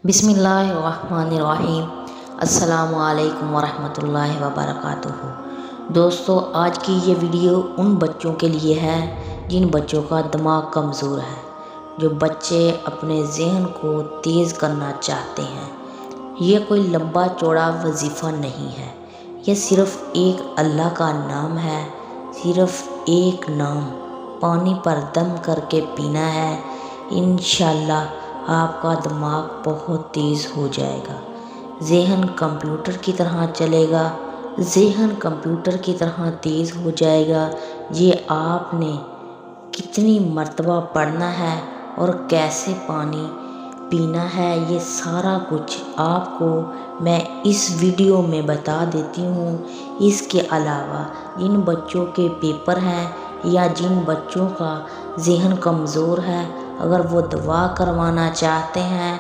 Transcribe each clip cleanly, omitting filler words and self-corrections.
बिस्मिल्लाहिर्रहमानिर्रहीम। अस्सलामु अलैकुम वरहमतुल्लाहि वबरकातुहू। दोस्तों, आज की ये वीडियो उन बच्चों के लिए है जिन बच्चों का दिमाग कमज़ोर है, जो बच्चे अपने ज़हन को तेज़ करना चाहते हैं। ये कोई लंबा चौड़ा वजीफ़ा नहीं है, ये सिर्फ़ एक अल्लाह का नाम है, सिर्फ़ एक नाम पानी पर दम करके पीना है। इंशाअल्लाह आपका दिमाग बहुत तेज़ हो जाएगा, ज़हन कंप्यूटर की तरह चलेगा, ज़हन कंप्यूटर की तरह तेज़ हो जाएगा। ये आपने कितनी मर्तबा पढ़ना है और कैसे पानी पीना है, ये सारा कुछ आपको मैं इस वीडियो में बता देती हूँ। इसके अलावा जिन बच्चों के पेपर हैं या जिन बच्चों का ज़हन कमज़ोर है, अगर वो दवा करवाना चाहते हैं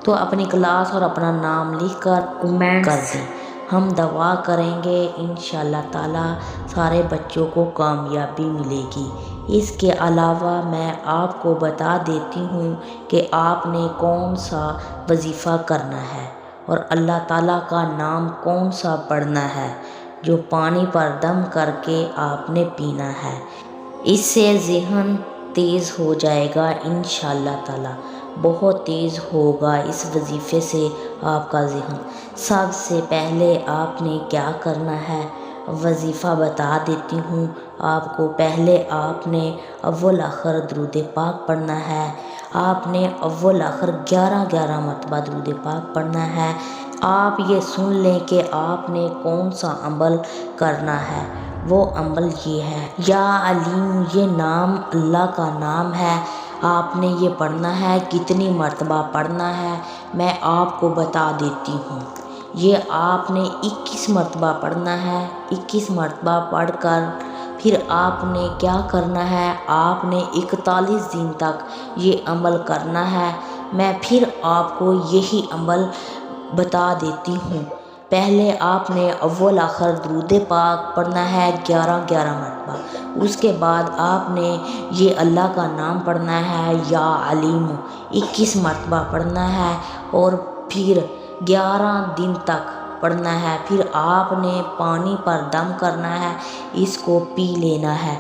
तो अपनी क्लास और अपना नाम लिख कर कमेंट कर दें। हम दवा करेंगे, इंशाअल्लाह ताला सारे बच्चों को कामयाबी मिलेगी। इसके अलावा मैं आपको बता देती हूँ कि आपने कौन सा वजीफ़ा करना है और अल्लाह ताला का नाम कौन सा पढ़ना है, जो पानी पर दम करके आपने पीना है। इससे ज़हन तेज़ हो जाएगा, इंशाअल्लाह ताला बहुत तेज़ होगा इस वजीफ़े से आपका ज़हन। सबसे पहले आपने क्या करना है, वजीफ़ा बता देती हूँ आपको। पहले आपने अव्वल आखिर दुरूद पाक पढ़ना है। आपने अव्वल आखिर 11 मरतबा दुरूद पाक पढ़ना है। आप ये सुन लें कि आपने कौन सा अमल करना है। वो अमल ये है, या अलीम, ये नाम अल्लाह का नाम है। आपने ये पढ़ना है। कितनी मरतबा पढ़ना है मैं आपको बता देती हूँ। ये आपने 21 मरतबा पढ़ना है। 21 मरतबा पढ़कर फिर आपने क्या करना है, आपने 41 दिन तक ये अमल करना है। मैं फिर आपको यही अमल बता देती हूँ। पहले आपने अव्वल आखिर दुरूद पाक पढ़ना है 11 मरतबा। उसके बाद आपने ये अल्लाह का नाम पढ़ना है, या अलीम, 21 मरतबा पढ़ना है और फिर 11 दिन तक पढ़ना है। फिर आपने पानी पर दम करना है, इसको पी लेना है।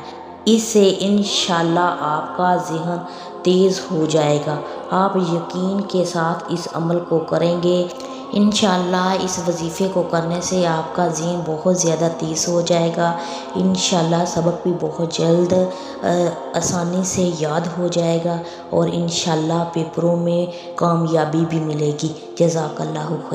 इससे इंशाअल्लाह आपका ज़हन तेज़ हो जाएगा। आप यकीन के साथ इस अमल को करेंगे, इंशाअल्लाह इस वजीफ़े को करने से आपका ज़हन बहुत ज़्यादा तेज़ हो जाएगा। इंशाअल्लाह सबक भी बहुत जल्द आसानी से याद हो जाएगा और इंशाअल्लाह पेपरों में कामयाबी भी मिलेगी। जज़ाकल्लाहु खैर।